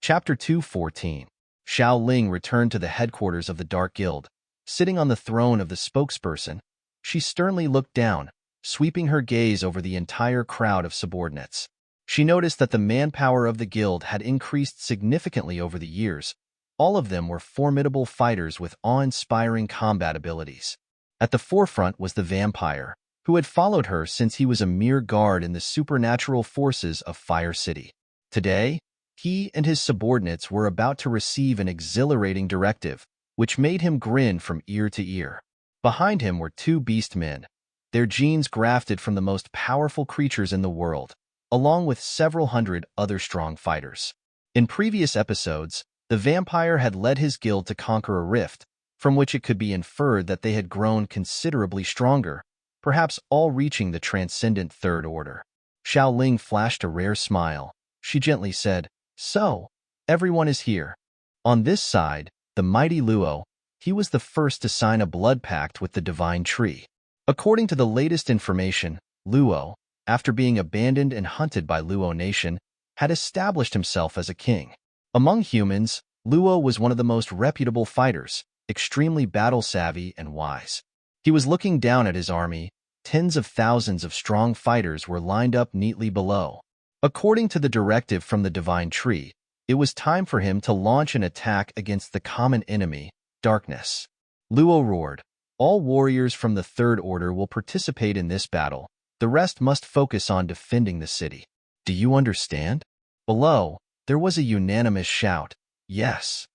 Chapter 2:14. Xiao Ling returned to the headquarters of the Dark Guild. Sitting on the throne of the spokesperson, she sternly looked down, sweeping her gaze over the entire crowd of subordinates. She noticed that the manpower of the guild had increased significantly over the years. All of them were formidable fighters with awe-inspiring combat abilities. At the forefront was the vampire, who had followed her since he was a mere guard in the supernatural forces of Fire City. Today, he and his subordinates were about to receive an exhilarating directive, which made him grin from ear to ear. Behind him were two beast men, their genes grafted from the most powerful creatures in the world, along with several hundred other strong fighters. In previous episodes, the vampire had led his guild to conquer a rift, from which it could be inferred that they had grown considerably stronger, perhaps all reaching the transcendent Third Order. Xiao Ling flashed a rare smile. She gently said, "So, everyone is here." On this side, the mighty Luo, he was the first to sign a blood pact with the Divine Tree. According to the latest information, Luo, after being abandoned and hunted by Luo Nation, had established himself as a king. Among humans, Luo was one of the most reputable fighters, extremely battle-savvy and wise. He was looking down at his army. Tens of thousands of strong fighters were lined up neatly below. According to the directive from the Divine Tree, it was time for him to launch an attack against the common enemy, darkness. Luo roared, "All warriors from the Third Order will participate in this battle. The rest must focus on defending the city. Do you understand?" Below, there was a unanimous shout, "Yes."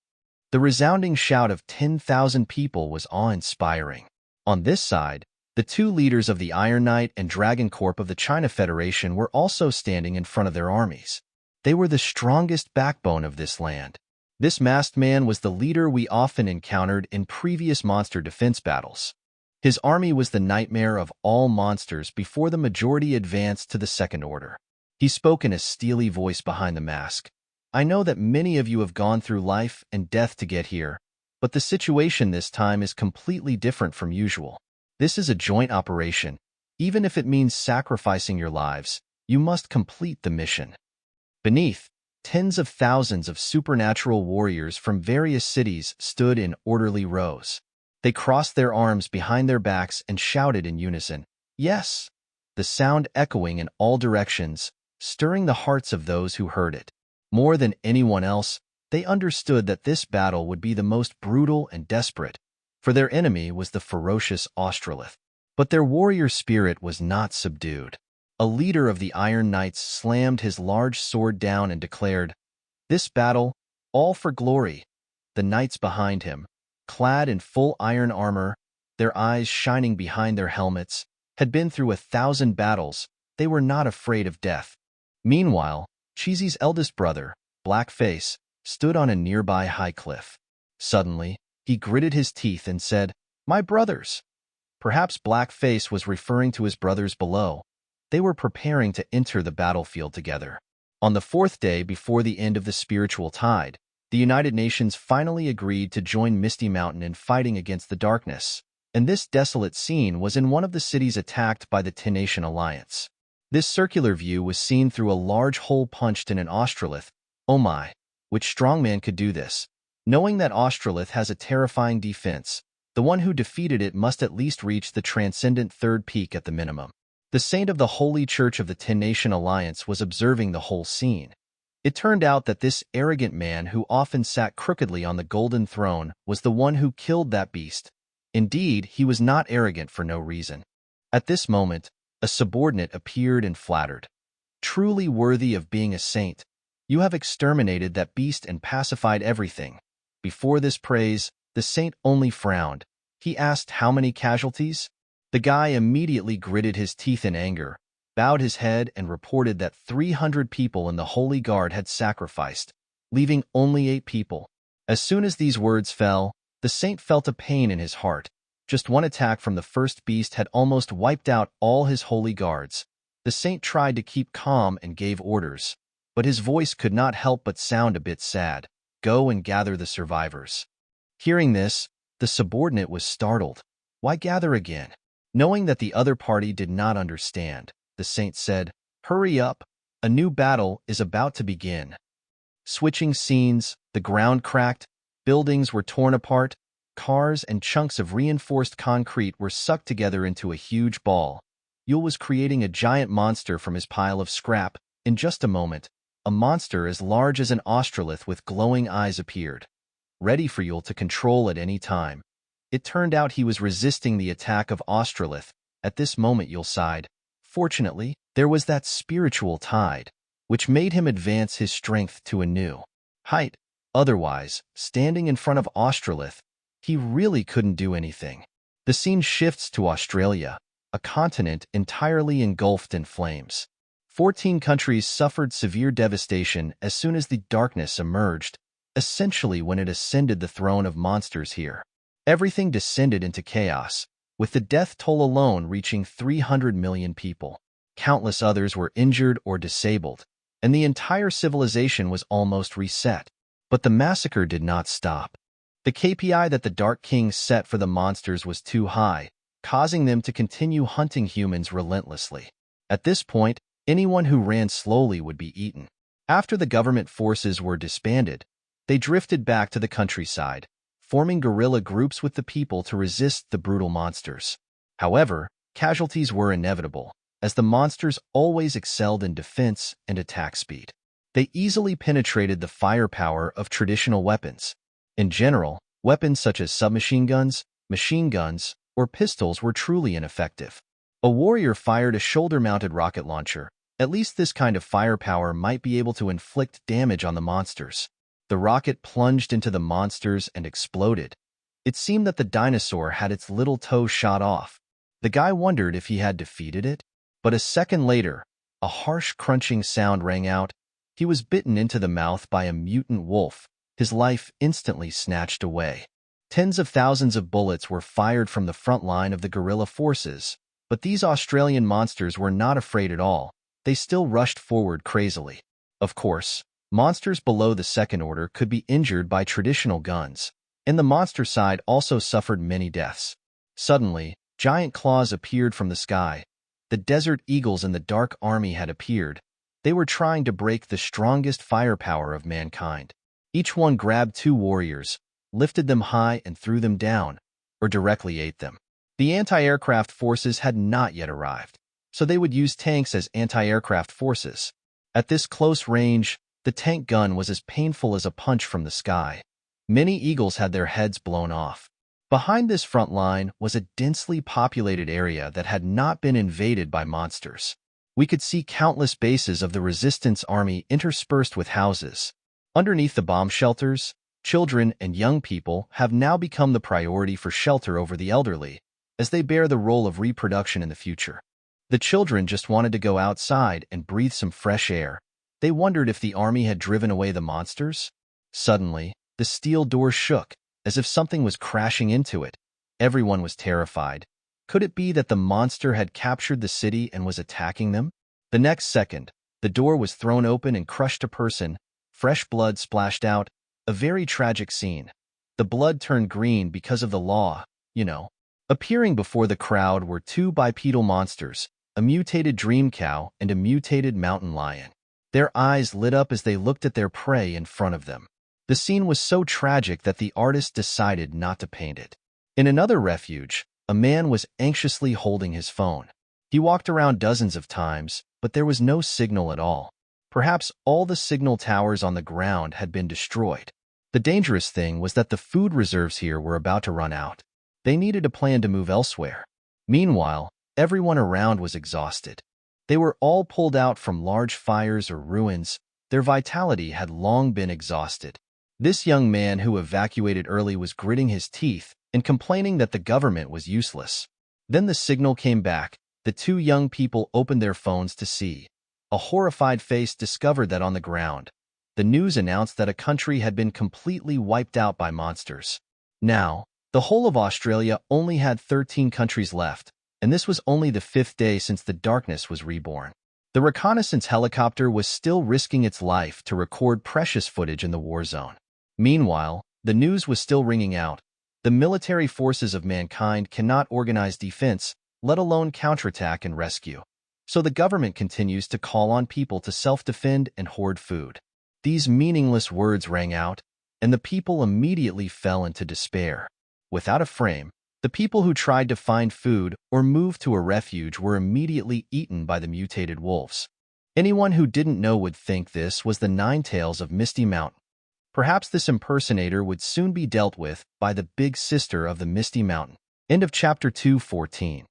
The resounding shout of 10,000 people was awe-inspiring. On this side, the two leaders of the Iron Knight and Dragon Corp of the China Federation were also standing in front of their armies. They were the strongest backbone of this land. This masked man was the leader we often encountered in previous monster defense battles. His army was the nightmare of all monsters before the majority advanced to the Second Order. He spoke in a steely voice behind the mask. "I know that many of you have gone through life and death to get here, but the situation this time is completely different from usual. This is a joint operation. Even if it means sacrificing your lives, you must complete the mission." Beneath, tens of thousands of supernatural warriors from various cities stood in orderly rows. They crossed their arms behind their backs and shouted in unison, "Yes!" the sound echoing in all directions, stirring the hearts of those who heard it. More than anyone else, they understood that this battle would be the most brutal and desperate, for their enemy was the ferocious Australith. But their warrior spirit was not subdued. A leader of the Iron Knights slammed his large sword down and declared, "This battle, all for glory." The knights behind him, clad in full iron armor, their eyes shining behind their helmets, had been through 1,000 battles. They were not afraid of death. Meanwhile, Cheesy's eldest brother, Blackface, stood on a nearby high cliff. Suddenly, he gritted his teeth and said, "My brothers!" Perhaps Blackface was referring to his brothers below. They were preparing to enter the battlefield together. On the fourth day before the end of the spiritual tide, the United Nations finally agreed to join Misty Mountain in fighting against the darkness, and this desolate scene was in one of the cities attacked by the 10-Nation Alliance. This circular view was seen through a large hole punched in an Australith. Oh my, which strongman could do this? Knowing that Australith has a terrifying defense, the one who defeated it must at least reach the transcendent third peak at the minimum. The saint of the Holy Church of the 10-Nation Alliance was observing the whole scene. It turned out that this arrogant man who often sat crookedly on the golden throne was the one who killed that beast. Indeed, he was not arrogant for no reason. At this moment, a subordinate appeared and flattered. "Truly worthy of being a saint, you have exterminated that beast and pacified everything." Before this praise, the saint only frowned. He asked how many casualties? The guy immediately gritted his teeth in anger, bowed his head, and reported that 300 people in the Holy Guard had sacrificed, leaving only 8 people. As soon as these words fell, the saint felt a pain in his heart. Just one attack from the first beast had almost wiped out all his Holy Guards. The saint tried to keep calm and gave orders, but his voice could not help but sound a bit sad. "Go and gather the survivors." Hearing this, the subordinate was startled. Why gather again? Knowing that the other party did not understand, the saint said, "Hurry up, a new battle is about to begin." Switching scenes, the ground cracked, buildings were torn apart, cars and chunks of reinforced concrete were sucked together into a huge ball. Yul was creating a giant monster from his pile of scrap. In just a moment, a monster as large as an austrolith with glowing eyes appeared, ready for Yul to control at any time. It turned out he was resisting the attack of Austrolith. At this moment, Yul sighed. Fortunately, there was that spiritual tide, which made him advance his strength to a new height. Otherwise, standing in front of Austrolith, he really couldn't do anything. The scene shifts to Australia, a continent entirely engulfed in flames. 14 countries suffered severe devastation as soon as the darkness emerged, essentially when it ascended the throne of monsters here. Everything descended into chaos, with the death toll alone reaching 300 million people. Countless others were injured or disabled, and the entire civilization was almost reset. But the massacre did not stop. The KPI that the Dark King set for the monsters was too high, causing them to continue hunting humans relentlessly. At this point, anyone who ran slowly would be eaten. After the government forces were disbanded, they drifted back to the countryside, forming guerrilla groups with the people to resist the brutal monsters. However, casualties were inevitable, as the monsters always excelled in defense and attack speed. They easily penetrated the firepower of traditional weapons. In general, weapons such as submachine guns, machine guns, or pistols were truly ineffective. A warrior fired a shoulder-mounted rocket launcher. At least this kind of firepower might be able to inflict damage on the monsters. The rocket plunged into the monsters and exploded. It seemed that the dinosaur had its little toe shot off. The guy wondered if he had defeated it. But a second later, a harsh crunching sound rang out. He was bitten into the mouth by a mutant wolf, his life instantly snatched away. Tens of thousands of bullets were fired from the front line of the guerrilla forces, but these Australian monsters were not afraid at all. They still rushed forward crazily. Of course, monsters below the second order could be injured by traditional guns, and the monster side also suffered many deaths. Suddenly, giant claws appeared from the sky. The desert eagles in the Dark Army had appeared. They were trying to break the strongest firepower of mankind. Each one grabbed 2 warriors, lifted them high and threw them down, or directly ate them. The anti-aircraft forces had not yet arrived, so they would use tanks as anti-aircraft forces. At this close range, the tank gun was as painful as a punch from the sky. Many eagles had their heads blown off. Behind this front line was a densely populated area that had not been invaded by monsters. We could see countless bases of the resistance army interspersed with houses. Underneath the bomb shelters, children and young people have now become the priority for shelter over the elderly, as they bear the role of reproduction in the future. The children just wanted to go outside and breathe some fresh air. They wondered if the army had driven away the monsters. Suddenly, the steel door shook, as if something was crashing into it. Everyone was terrified. Could it be that the monster had captured the city and was attacking them? The next second, the door was thrown open and crushed a person. Fresh blood splashed out, a very tragic scene. The blood turned green because of the law, you know. Appearing before the crowd were 2 bipedal monsters, a mutated dream cow and a mutated mountain lion. Their eyes lit up as they looked at their prey in front of them. The scene was so tragic that the artist decided not to paint it. In another refuge, a man was anxiously holding his phone. He walked around dozens of times, but there was no signal at all. Perhaps all the signal towers on the ground had been destroyed. The dangerous thing was that the food reserves here were about to run out. They needed a plan to move elsewhere. Meanwhile, everyone around was exhausted. They were all pulled out from large fires or ruins. Their vitality had long been exhausted. This young man who evacuated early was gritting his teeth and complaining that the government was useless. Then the signal came back. The 2 young people opened their phones to see. A horrified face discovered that on the ground, the news announced that a country had been completely wiped out by monsters. Now, the whole of Australia only had 13 countries left, and this was only the 5th day since the darkness was reborn. The reconnaissance helicopter was still risking its life to record precious footage in the war zone. Meanwhile, the news was still ringing out. The military forces of mankind cannot organize defense, let alone counterattack and rescue. So the government continues to call on people to self-defend and hoard food. These meaningless words rang out, and the people immediately fell into despair. Without a frame, the people who tried to find food or move to a refuge were immediately eaten by the mutated wolves. Anyone who didn't know would think this was the Ninetales of Misty Mountain. Perhaps this impersonator would soon be dealt with by the big sister of the Misty Mountain. End of chapter 2:14.